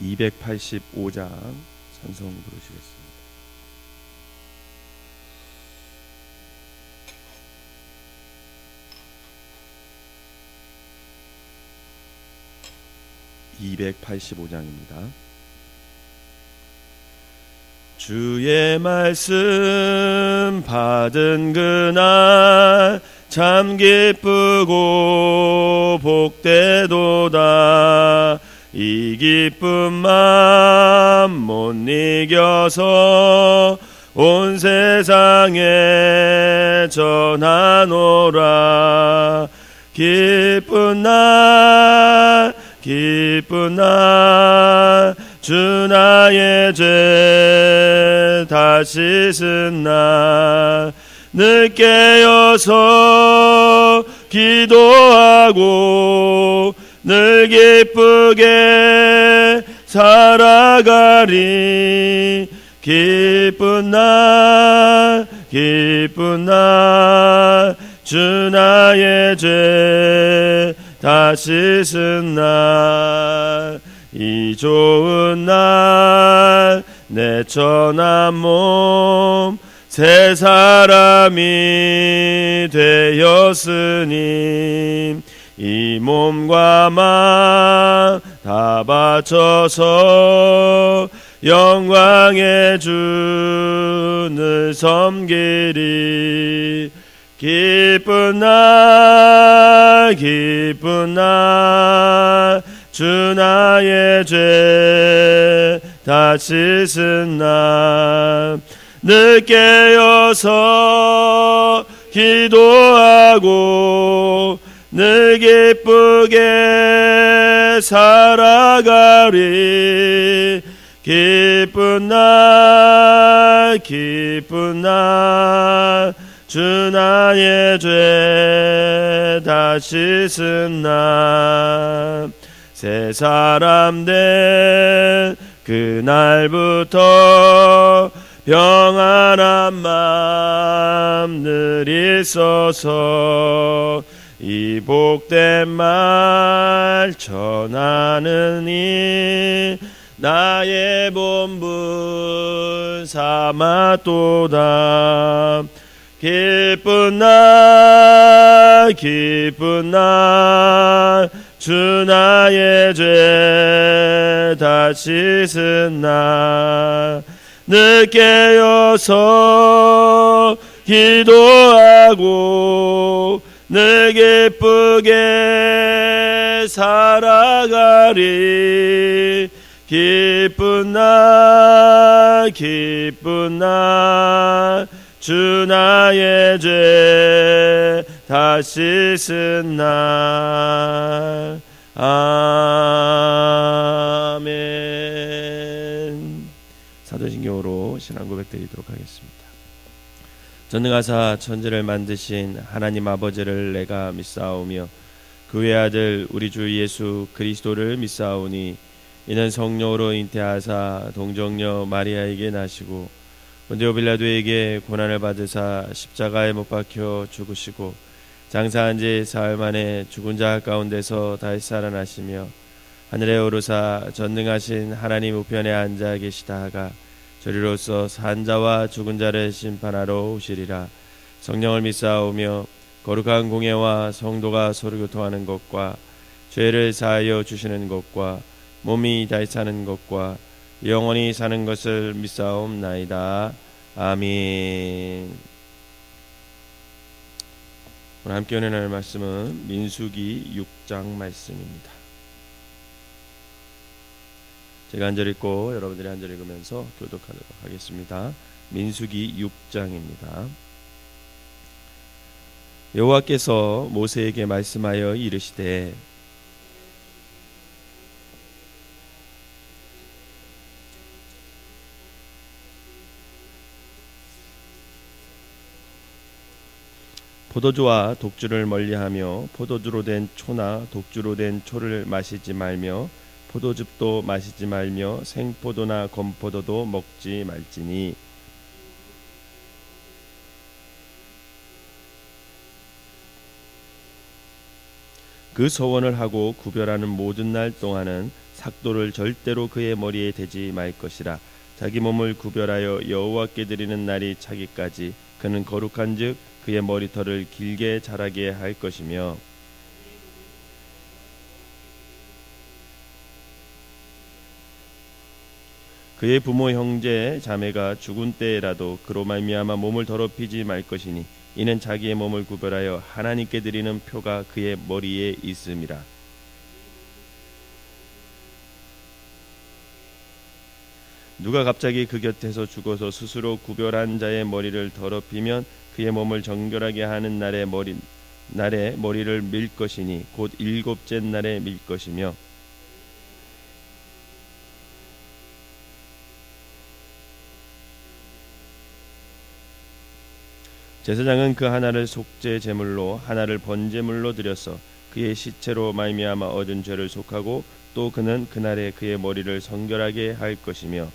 285장 찬송 부르시겠습니다. (285장입니다) 주의 말씀 받은 그날 참 기쁘고 복되도다. 이 기쁜 맘 못 이겨서 온 세상에 전하노라. 기쁜 날 주 나의 죄 다 씻은 날 늘 깨어서 기도하고 늘 기쁘게 살아가리. 기쁜 날 주 나의 죄 다 씻은 날 이 좋은 날 내 천한 몸 새 사람이 되었으니 이 몸과 맘 다 바쳐서 영광의 주를 섬기리. 기쁜 날 주 나의 죄 다 씻은 날 늘 깨어서 기도하고 늘 기쁘게 살아가리. 기쁜 날 주 나의 죄 다 씻은 날 새 사람 된 그날부터 평안한 맘 늘 있어서 이 복된 말 전하느니 나의 본분 삼았도다. 기쁜 날 주 나의 죄 다 씻은 날 늘 깨어서 기도하고 늘 기쁘게 살아가리. 기쁜 날 주 나의 죄 다 씻은 날. 아멘. 사도신경으로 신앙 고백드리도록 하겠습니다. 전능하사 천지를 만드신 하나님 아버지를 내가 믿사오며 그 외아들 우리 주 예수 그리스도를 믿사오니 이는 성령으로 잉태하사 동정녀 마리아에게 나시고 본디오 빌라도에게 고난을 받으사 십자가에 못 박혀 죽으시고 장사한 지 사흘 만에 죽은 자 가운데서 다시 살아나시며 하늘에 오르사 전능하신 하나님 우편에 앉아 계시다 하가 저리로서 산 자와 죽은 자를 심판하러 오시리라. 성령을 믿사오며 거룩한 공예와 성도가 서로 교통하는 것과 죄를 사하여 주시는 것과 몸이 다시 사는 것과 영원히 사는 것을 믿사옵나이다. 아멘. 오늘 함께 은혜할 말씀은 민수기 6장 말씀입니다. 제가 한 절 읽고 여러분들이 한 절 읽으면서 교독하도록 하겠습니다. 민수기 6장입니다. 여호와께서 모세에게 말씀하여 이르시되 포도주와 독주를 멀리하며 포도주로 된 초나 독주로 된 초를 마시지 말며 포도즙도 마시지 말며 생포도나 건포도도 먹지 말지니 그 서원을 하고 구별하는 모든 날 동안은 삭도를 절대로 그의 머리에 대지 말 것이라. 자기 몸을 구별하여 여호와께 드리는 날이 차기까지 그는 거룩한즉 그의 머리털을 길게 자라게 할 것이며, 그의 부모 형제 자매가 죽은 때에라도 그로 말미암아 몸을 더럽히지 말 것이니 이는 자기의 몸을 구별하여 하나님께 드리는 표가 그의 머리에 있음이라. 누가 갑자기 그 곁에서 죽어서 스스로 구별한 자의 머리를 더럽히면 그의 몸을 정결하게 하는 날에 머리를 밀 것이니 곧 일곱째 날에 밀 것이며, 제사장은 그 하나를 속죄 제물로 하나를 번제물로 드려서 그의 시체로 말미암아 얻은 죄를 속하고 또 그는 그날에 그의 머리를 성결하게 할 것이며,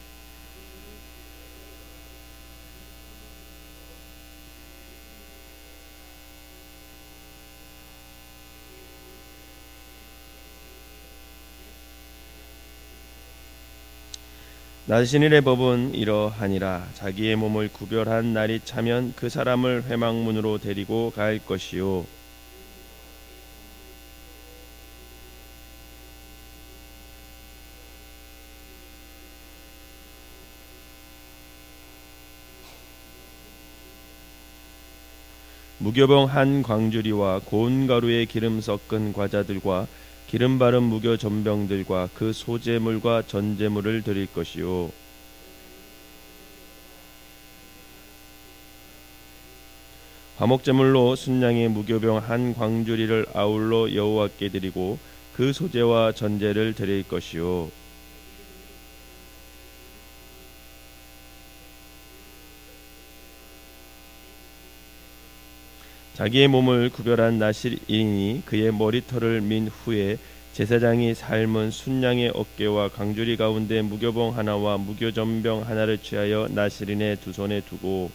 나신일의 법은 이러하니라. 자기의 몸을 구별한 날이 차면 그 사람을 회막문으로 데리고 갈 것이요, 무교병 한 광주리와 고운 가루에 기름 섞은 과자들과 기름 바른 무교 전병들과 그 소제물과 전제물을 드릴 것이요, 화목제물로 순양의 무교병 한 광주리를 아울러 여호와께 드리고 그 소제와 전제를 드릴 것이요, 자기의 몸을 구별한 나실인이 그의 머리털을 민 후에 제사장이 삶은 순양의 어깨와 강주리 가운데 무교봉 하나와 무교전병 하나를 취하여 나실인의 두 손에 두고,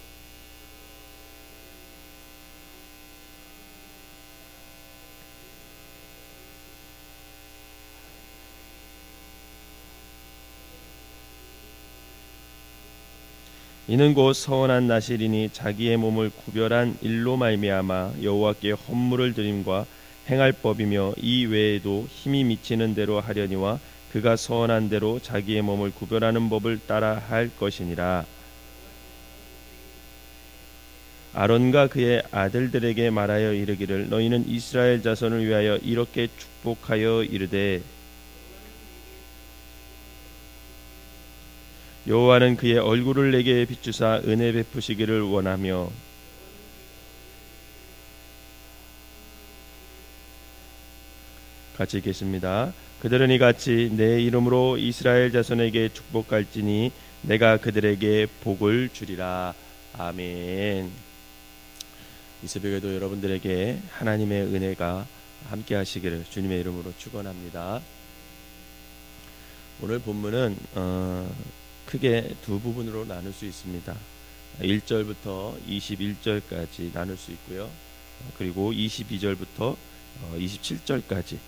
이는 곧 서원한 나실인이 자기의 몸을 구별한 일로 말미암아 여호와께 헌물을 드림과 행할 법이며, 이 외에도 힘이 미치는 대로 하려니와 그가 서원한 대로 자기의 몸을 구별하는 법을 따라 할 것이니라. 아론과 그의 아들들에게 말하여 이르기를, 너희는 이스라엘 자손을 위하여 이렇게 축복하여 이르되, 여호와는 그의 얼굴을 내게 비추사 은혜 베푸시기를 원하며, 같이 읽겠습니다. 그들은 이같이 내 이름으로 이스라엘 자손에게 축복할지니 내가 그들에게 복을 주리라. 아멘. 이 새벽에도 여러분들에게 하나님의 은혜가 함께 하시기를 주님의 이름으로 축원합니다. 오늘 본문은 크게 두 부분으로 나눌 수 있습니다. 1절부터 21절까지 나눌 수 있고요. 그리고 22절부터 27절까지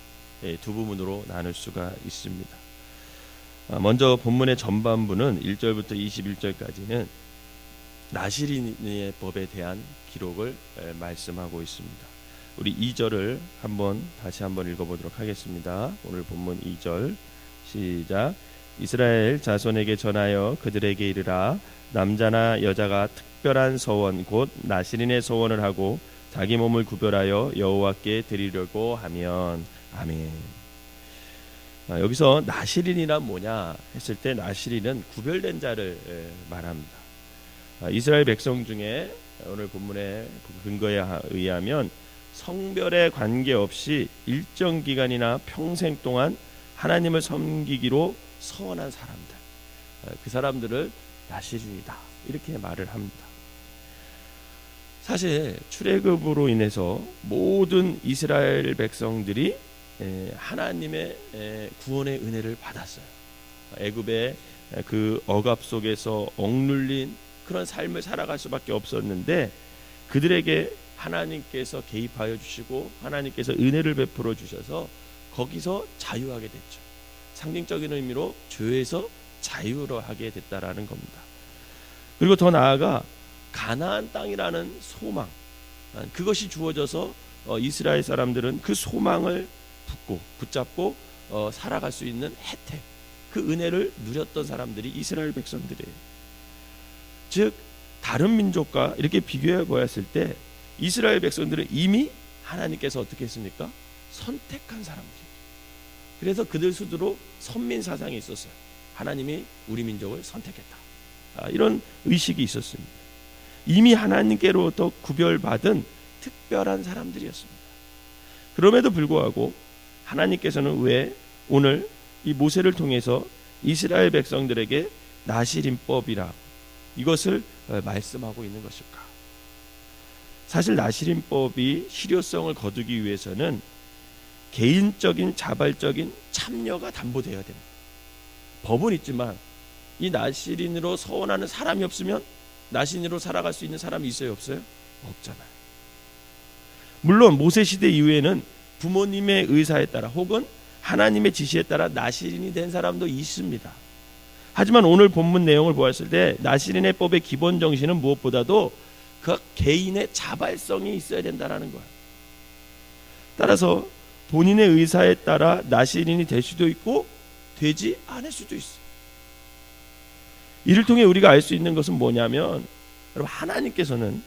두 부분으로 나눌 수가 있습니다. 먼저 본문의 전반부는 1절부터 21절까지는 나실인의 법에 대한 기록을 말씀하고 있습니다. 우리 2절을 다시 한번 읽어보도록 하겠습니다. 오늘 본문 2절 시작. 이스라엘 자손에게 전하여 그들에게 이르라. 남자나 여자가 특별한 서원 곧 나실인의 서원을 하고 자기 몸을 구별하여 여호와께 드리려고 하면. 아멘. 여기서 나실인이란 뭐냐 했을 때, 나실인은 구별된 자를 말합니다. 이스라엘 백성 중에 오늘 본문의 근거에 의하면 성별에 관계없이 일정 기간이나 평생 동안 하나님을 섬기기로 서원한 사람들, 그 사람들을 나실인이다 이렇게 말을 합니다. 사실 출애굽으로 인해서 모든 이스라엘 백성들이 하나님의 구원의 은혜를 받았어요. 애굽의 그 억압 속에서 억눌린 그런 삶을 살아갈 수밖에 없었는데, 그들에게 하나님께서 개입하여 주시고 하나님께서 은혜를 베풀어 주셔서 거기서 자유하게 됐죠. 상징적인 의미로 죄에서 자유하게 됐다라는 겁니다. 그리고 더 나아가 가나안 땅이라는 소망, 그것이 주어져서 이스라엘 사람들은 그 소망을 붙잡고 살아갈 수 있는 혜택, 그 은혜를 누렸던 사람들이 이스라엘 백성들이에요. 즉 다른 민족과 이렇게 비교해 보았을 때 이스라엘 백성들은 이미 하나님께서 어떻게 했습니까? 선택한 사람들이에요. 그래서 그들 스스로 선민 사상이 있었어요. 하나님이 우리 민족을 선택했다, 이런 의식이 있었습니다. 이미 하나님께로부터 구별받은 특별한 사람들이었습니다. 그럼에도 불구하고 하나님께서는 왜 오늘 이 모세를 통해서 이스라엘 백성들에게 나시림법이라 이것을 말씀하고 있는 것일까? 사실 나시림법이 실효성을 거두기 위해서는 개인적인 자발적인 참여가 담보되어야 됩니다. 법은 있지만 이 나시린으로 서원하는 사람이 없으면 나시린으로 살아갈 수 있는 사람이 있어요, 없어요? 없잖아요. 물론 모세 시대 이후에는 부모님의 의사에 따라 혹은 하나님의 지시에 따라 나시린이 된 사람도 있습니다. 하지만 오늘 본문 내용을 보았을 때 나시린의 법의 기본 정신은 무엇보다도 그 개인의 자발성이 있어야 된다는 거예요. 따라서 본인의 의사에 따라 나시린이 될 수도 있고 되지 않을 수도 있어요. 이를 통해 우리가 알 수 있는 것은 뭐냐면, 여러분, 하나님께서는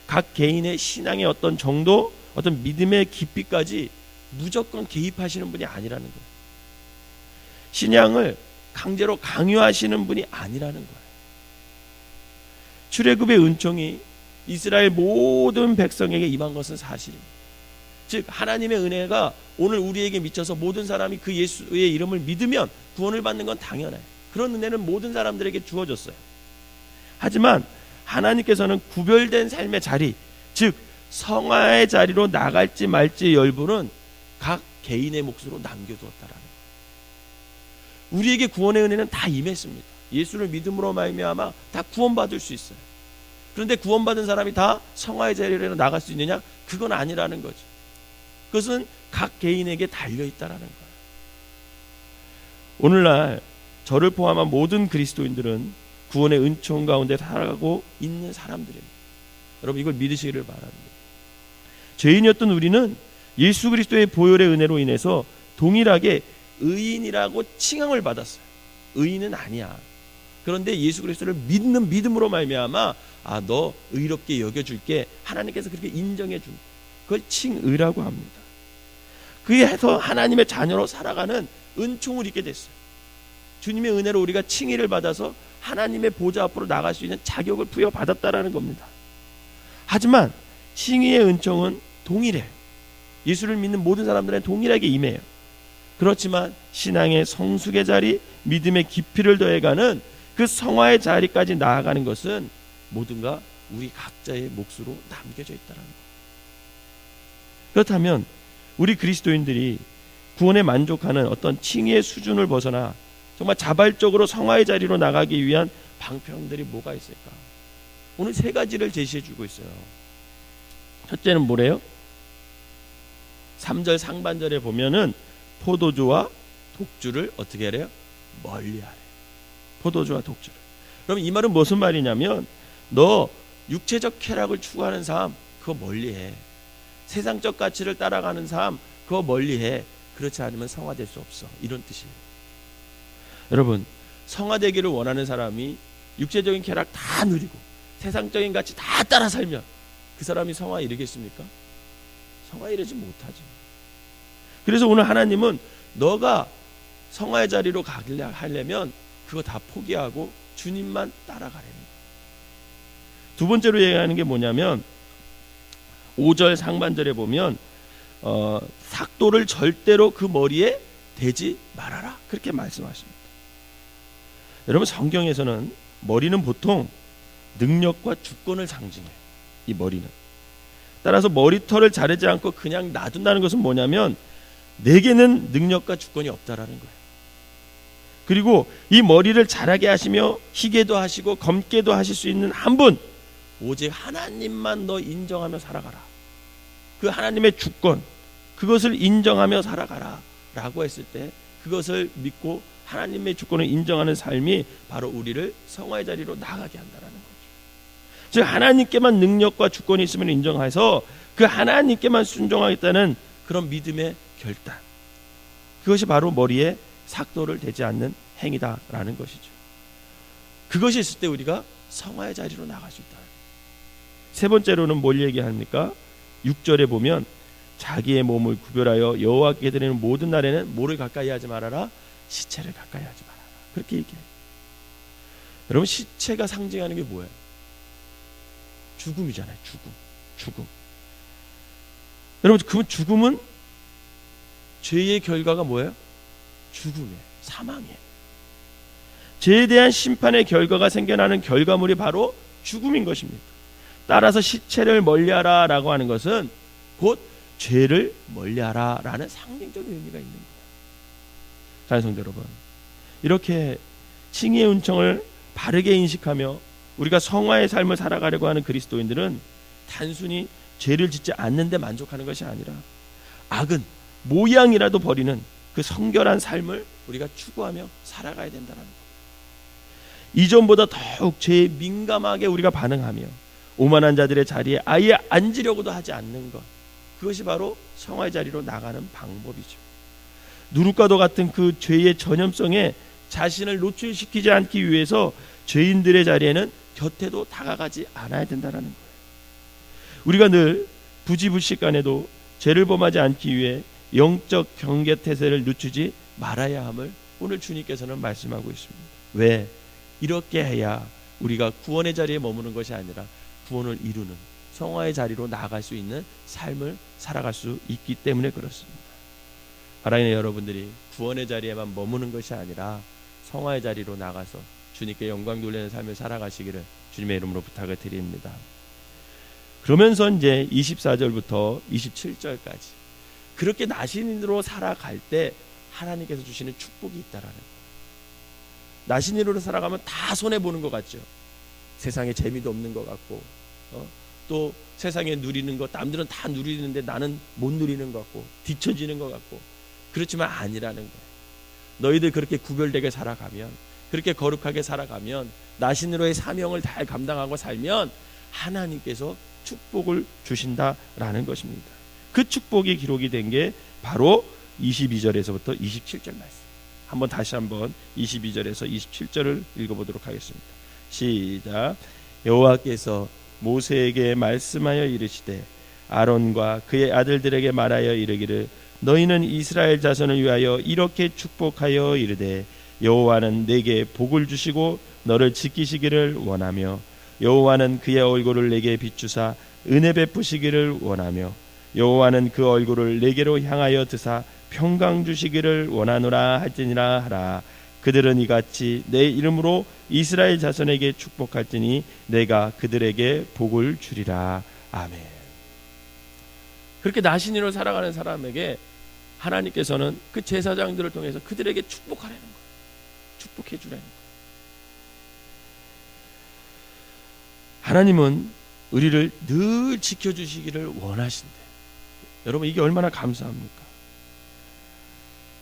각 개인의 신앙의 어떤 정도, 어떤 믿음의 깊이까지 무조건 개입하시는 분이 아니라는 거예요. 신앙을 강제로 강요하시는 분이 아니라는 거예요. 출애굽의 은총이 이스라엘 모든 백성에게 임한 것은 사실입니다. 즉 하나님의 은혜가 오늘 우리에게 미쳐서 모든 사람이 그 예수의 이름을 믿으면 구원을 받는 건 당연해요. 그런 은혜는 모든 사람들에게 주어졌어요. 하지만 하나님께서는 구별된 삶의 자리, 즉 성화의 자리로 나갈지 말지 열부는 각 개인의 몫으로 남겨두었다라는 거예요. 우리에게 구원의 은혜는 다 임했습니다. 예수를 믿음으로 말미암아 다 구원받을 수 있어요. 그런데 구원받은 사람이 다 성화의 자리로 나갈 수 있느냐? 그건 아니라는 거죠. 그것은 각 개인에게 달려있다라는 거예요. 오늘날 저를 포함한 모든 그리스도인들은 구원의 은총 가운데 살아가고 있는 사람들입니다. 여러분, 이걸 믿으시기를 바랍니다. 죄인이었던 우리는 예수 그리스도의 보혈의 은혜로 인해서 동일하게 의인이라고 칭함을 받았어요. 의인은 아니야. 그런데 예수 그리스도를 믿는 믿음으로 말미암아 너 의롭게 여겨줄게, 하나님께서 그렇게 인정해 준, 그걸 칭의라고 합니다. 그에 해서 하나님의 자녀로 살아가는 은총을 입게 됐어요. 주님의 은혜로 우리가 칭의를 받아서 하나님의 보좌 앞으로 나갈 수 있는 자격을 부여받았다라는 겁니다. 하지만 칭의의 은총은 동일해. 예수를 믿는 모든 사람들은 동일하게 임해요. 그렇지만 신앙의 성숙의 자리, 믿음의 깊이를 더해가는 그 성화의 자리까지 나아가는 것은 모든가 우리 각자의 몫으로 남겨져 있다는 거예요. 그렇다면 우리 그리스도인들이 구원에 만족하는 어떤 칭의의 수준을 벗어나 정말 자발적으로 성화의 자리로 나가기 위한 방편들이 뭐가 있을까? 오늘 세 가지를 제시해 주고 있어요. 첫째는 뭐래요? 3절 상반절에 보면은 포도주와 독주를 어떻게 하래요? 멀리하래. 포도주와 독주를. 그럼 이 말은 무슨 말이냐면, 너 육체적 쾌락을 추구하는 삶 그거 멀리해. 세상적 가치를 따라가는 삶 그거 멀리해. 그렇지 않으면 성화될 수 없어. 이런 뜻이에요. 여러분, 성화되기를 원하는 사람이 육체적인 쾌락 다 누리고 세상적인 가치 다 따라 살면 그 사람이 성화에 이르겠습니까? 성화에 이르지 못하죠. 그래서 오늘 하나님은 너가 성화의 자리로 가려면 그거 다 포기하고 주님만 따라가라는 거예요. 두 번째로 얘기하는 게 뭐냐면 5절 상반절에 보면 삭도를 절대로 그 머리에 대지 말아라, 그렇게 말씀하십니다. 여러분, 성경에서는 머리는 보통 능력과 주권을 상징해요. 이 머리는. 따라서 머리털을 자르지 않고 그냥 놔둔다는 것은 뭐냐면 내게는 능력과 주권이 없다라는 거예요. 그리고 이 머리를 자라게 하시며 희게도 하시고 검게도 하실 수 있는 한 분, 오직 하나님만 너 인정하며 살아가라. 그 하나님의 주권, 그것을 인정하며 살아가라 라고 했을 때 그것을 믿고 하나님의 주권을 인정하는 삶이 바로 우리를 성화의 자리로 나가게 한다는 거죠. 즉 하나님께만 능력과 주권이 있음을 인정해서 그 하나님께만 순종하겠다는 그런 믿음의 결단, 그것이 바로 머리에 삭도를 대지 않는 행위다라는 것이죠. 그것이 있을 때 우리가 성화의 자리로 나갈 수 있다. 세 번째로는 뭘 얘기합니까? 6절에 보면 자기의 몸을 구별하여 여호와께 드리는 모든 날에는 뭐를 가까이 하지 말아라? 시체를 가까이 하지 말아라. 그렇게 얘기해요. 여러분, 시체가 상징하는 게 뭐예요? 죽음이잖아요. 죽음. 여러분, 그 죽음은 죄의 결과가 뭐예요? 죽음이에요. 사망이에요. 죄에 대한 심판의 결과가 생겨나는 결과물이 바로 죽음인 것입니다. 따라서 시체를 멀리하라 라고 하는 것은 곧 죄를 멀리하라 라는 상징적인 의미가 있는 거예요. 사랑하는 성도 여러분, 이렇게 칭의의 은총을 바르게 인식하며 우리가 성화의 삶을 살아가려고 하는 그리스도인들은 단순히 죄를 짓지 않는 데 만족하는 것이 아니라 악은 모양이라도 버리는 그 성결한 삶을 우리가 추구하며 살아가야 된다는 것. 이전보다 더욱 죄에 민감하게 우리가 반응하며 오만한 자들의 자리에 아예 앉으려고도 하지 않는 것, 그것이 바로 성화의 자리로 나가는 방법이죠. 누룩과도 같은 그 죄의 전염성에 자신을 노출시키지 않기 위해서 죄인들의 자리에는 곁에도 다가가지 않아야 된다는 거예요. 우리가 늘 부지불식간에도 죄를 범하지 않기 위해 영적 경계태세를 늦추지 말아야 함을 오늘 주님께서는 말씀하고 있습니다. 왜? 이렇게 해야 우리가 구원의 자리에 머무는 것이 아니라 구원을 이루는 성화의 자리로 나아갈 수 있는 삶을 살아갈 수 있기 때문에 그렇습니다. 하나님의 여러분들이 구원의 자리에만 머무는 것이 아니라 성화의 자리로 나가서 주님께 영광 돌리는 삶을 살아가시기를 주님의 이름으로 부탁을 드립니다. 그러면서 이제 24절부터 27절까지 그렇게 나신인으로 살아갈 때 하나님께서 주시는 축복이 있다라는 거예요. 나신인으로 살아가면 다 손해보는 것 같죠. 세상에 재미도 없는 것 같고, 또 세상에 누리는 것 남들은 다 누리는데 나는 못 누리는 것 같고 뒤처지는 것 같고, 그렇지만 아니라는 거예요. 너희들 그렇게 구별되게 살아가면, 그렇게 거룩하게 살아가면, 나신으로의 사명을 잘 감당하고 살면 하나님께서 축복을 주신다라는 것입니다. 그 축복이 기록이 된 게 바로 22절에서부터 27절 말씀. 다시 한번 22절에서 27절을 읽어보도록 하겠습니다. 시작. 여호와께서 모세에게 말씀하여 이르시되 아론과 그의 아들들에게 말하여 이르기를 너희는 이스라엘 자손을 위하여 이렇게 축복하여 이르되 여호와는 내게 복을 주시고 너를 지키시기를 원하며 여호와는 그의 얼굴을 내게 비추사 은혜 베푸시기를 원하며 여호와는 그 얼굴을 내게로 향하여 드사 평강 주시기를 원하노라 할지니라 하라. 그들은 이같이 내 이름으로 이스라엘 자손에게 축복할지니 내가 그들에게 복을 주리라. 아멘. 그렇게 나신이로 살아가는 사람에게 하나님께서는 그 제사장들을 통해서 그들에게 축복하라는 거예요. 축복해 주라는 거예요. 하나님은 우리를 늘 지켜주시기를 원하신대. 여러분, 이게 얼마나 감사합니까?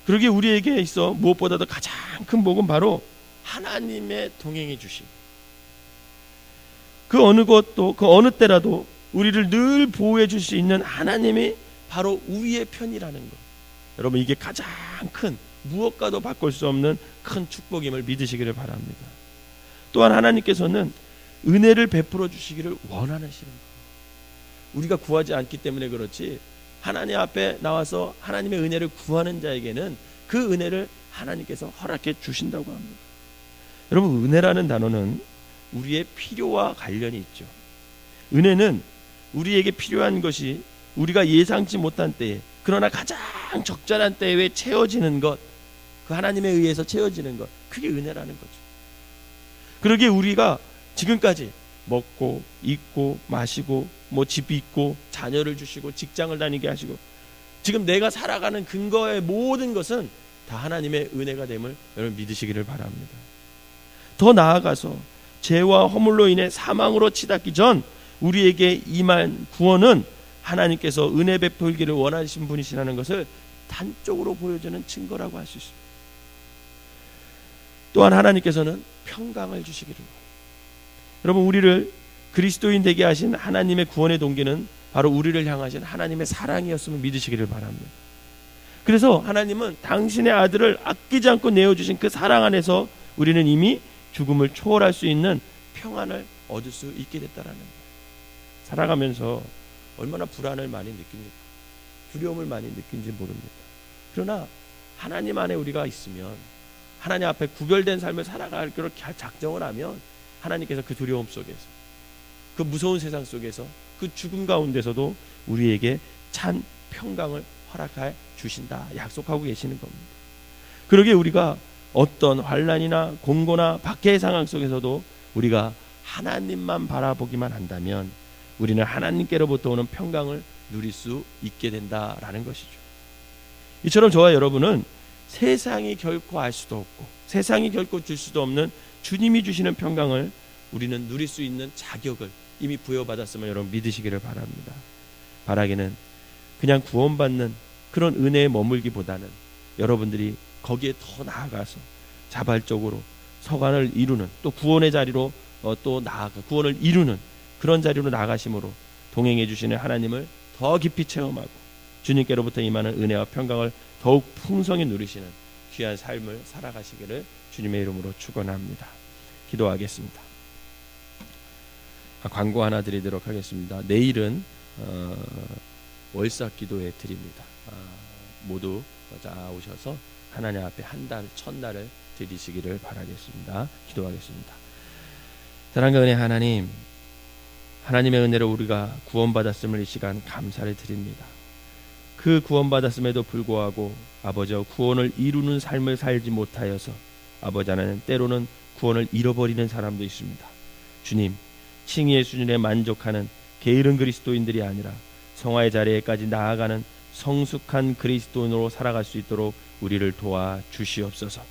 그러기에 우리에게 있어 무엇보다도 가장 큰 복은 바로 하나님의 동행해 주심. 그 어느 것도 그 어느 때라도 우리를 늘 보호해 줄 수 있는 하나님이 바로 우리의 편이라는 것. 여러분, 이게 가장 큰, 무엇과도 바꿀 수 없는 큰 축복임을 믿으시기를 바랍니다. 또한 하나님께서는 은혜를 베풀어 주시기를 원하시는 거예요. 우리가 구하지 않기 때문에 그렇지 하나님 앞에 나와서 하나님의 은혜를 구하는 자에게는 그 은혜를 하나님께서 허락해 주신다고 합니다. 여러분, 은혜라는 단어는 우리의 필요와 관련이 있죠. 은혜는 우리에게 필요한 것이 우리가 예상치 못한 때에, 그러나 가장 적절한 때에 채워지는 것, 그 하나님에 의해서 채워지는 것, 그게 은혜라는 거죠. 그러기에 우리가 지금까지 먹고 입고 마시고 집 있고 자녀를 주시고 직장을 다니게 하시고 지금 내가 살아가는 근거의 모든 것은 다 하나님의 은혜가 됨을 여러분 믿으시기를 바랍니다. 더 나아가서 죄와 허물로 인해 사망으로 치닫기 전 우리에게 임한 구원은 하나님께서 은혜 베풀기를 원하시는 분이시라는 것을 단적으로 보여주는 증거라고 할 수 있습니다. 또한 하나님께서는 평강을 주시기를 원합니다. 여러분, 우리를 그리스도인 되게 하신 하나님의 구원의 동기는 바로 우리를 향하신 하나님의 사랑이었음을 믿으시기를 바랍니다. 그래서 하나님은 당신의 아들을 아끼지 않고 내어주신 그 사랑 안에서 우리는 이미 죽음을 초월할 수 있는 평안을 얻을 수 있게 됐다라는 거예요. 살아가면서 얼마나 불안을 많이 느낍니까? 두려움을 많이 느낀지 모릅니다. 그러나 하나님 안에 우리가 있으면, 하나님 앞에 구별된 삶을 살아가기로 작정을 하면, 하나님께서 그 두려움 속에서, 그 무서운 세상 속에서, 그 죽음 가운데서도 우리에게 찬 평강을 허락해 주신다, 약속하고 계시는 겁니다. 그러기에 우리가 어떤 환난이나 공고나 박해의 상황 속에서도 우리가 하나님만 바라보기만 한다면 우리는 하나님께로부터 오는 평강을 누릴 수 있게 된다라는 것이죠. 이처럼 저와 여러분은 세상이 결코 알 수도 없고 세상이 결코 줄 수도 없는 주님이 주시는 평강을 우리는 누릴 수 있는 자격을 이미 부여받았음을 여러분 믿으시기를 바랍니다. 바라기는 그냥 구원받는 그런 은혜에 머물기보다는 여러분들이 거기에 더 나아가서 자발적으로 서간을 이루는, 또 구원의 자리로 또 나아가 구원을 이루는 그런 자리로 나아가심으로 동행해 주시는 하나님을 더 깊이 체험하고 주님께로부터 임하는 은혜와 평강을 더욱 풍성히 누리시는 귀한 삶을 살아가시기를 주님의 이름으로 축원합니다. 기도하겠습니다. 광고 하나 드리도록 하겠습니다. 내일은 월삭 기도회 드립니다. 모두 오셔서 하나님 앞에 한 달, 첫날을 드리시기를 바라겠습니다. 기도하겠습니다. 사랑과 은혜 하나님, 하나님의 은혜로 우리가 구원받았음을 이 시간 감사를 드립니다. 그 구원받았음에도 불구하고 아버지와 구원을 이루는 삶을 살지 못하여서 아버지 하나님 때로는 구원을 잃어버리는 사람도 있습니다. 주님, 칭의의 수준에 만족하는 게으른 그리스도인들이 아니라 성화의 자리에까지 나아가는 성숙한 그리스도인으로 살아갈 수 있도록 우리를 도와 주시옵소서.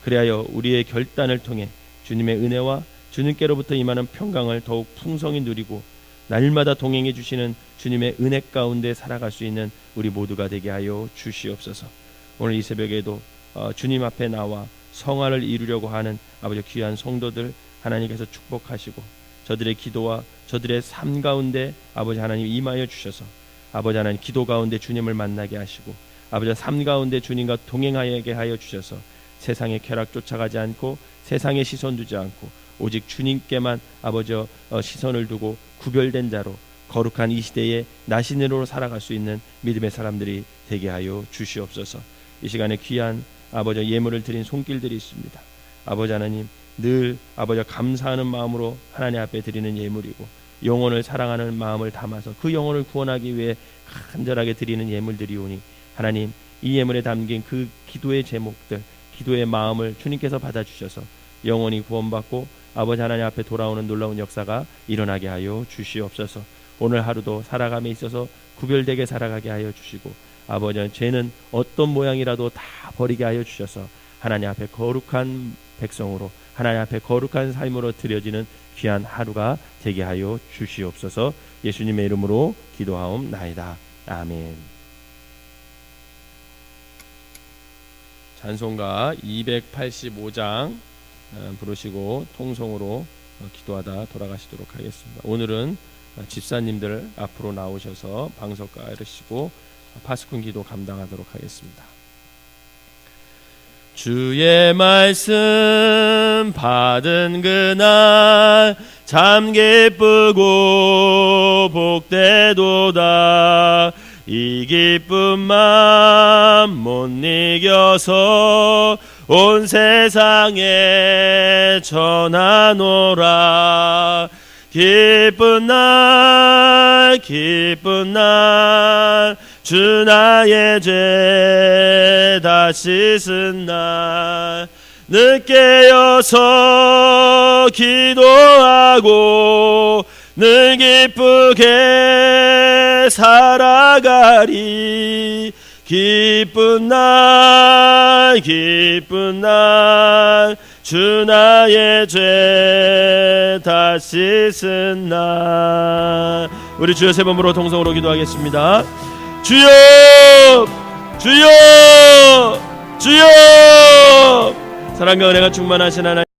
그리하여 우리의 결단을 통해 주님의 은혜와 주님께로부터 임하는 평강을 더욱 풍성히 누리고 날마다 동행해 주시는 주님의 은혜 가운데 살아갈 수 있는 우리 모두가 되게 하여 주시옵소서. 오늘 이 새벽에도 주님 앞에 나와 성화를 이루려고 하는 아버지 귀한 성도들 하나님께서 축복하시고 저들의 기도와 저들의 삶 가운데 아버지 하나님 임하여 주셔서 아버지 하나님 기도 가운데 주님을 만나게 하시고 아버지 삶 가운데 주님과 동행하게 하여 주셔서 세상의 쾌락 쫓아가지 않고 세상의 시선 두지 않고 오직 주님께만 아버지 시선을 두고 구별된 자로 거룩한 이 시대에 나신으로 살아갈 수 있는 믿음의 사람들이 되게 하여 주시옵소서. 이 시간에 귀한 아버지 예물을 드린 손길들이 있습니다. 아버지 하나님 늘 아버지 감사하는 마음으로 하나님 앞에 드리는 예물이고 영혼을 사랑하는 마음을 담아서 그 영혼을 구원하기 위해 간절하게 드리는 예물들이오니 하나님 이 예물에 담긴 그 기도의 제목들, 기도의 마음을 주님께서 받아주셔서 영혼이 구원받고 아버지 하나님 앞에 돌아오는 놀라운 역사가 일어나게 하여 주시옵소서. 오늘 하루도 살아감에 있어서 구별되게 살아가게 하여 주시고 아버지 죄는 어떤 모양이라도 다 버리게 하여 주셔서 하나님 앞에 거룩한 백성으로 하나님 앞에 거룩한 삶으로 드려지는 귀한 하루가 되게 하여 주시옵소서. 예수님의 이름으로 기도하옵나이다. 아멘. 찬송가 285장 부르시고 통성으로 기도하다 돌아가시도록 하겠습니다. 오늘은 집사님들 앞으로 나오셔서 방석가 이르시고 파수꾼 기도 감당하도록 하겠습니다. 주의 말씀 받은 그날 참 기쁘고 복되도다. 이 기쁜 맘 못 이겨서 온 세상에 전하노라. 기쁜 날 주 나의 죄 다 씻은 날 늦게 여서 기도하고 늘 기쁘게 살아가리. 기쁜 날 주 나의 죄 다 씻은 날 우리 주여 세 번으로 동성으로 기도하겠습니다. 주여, 주여, 주여. 사랑과 은혜가 충만하신 하나님,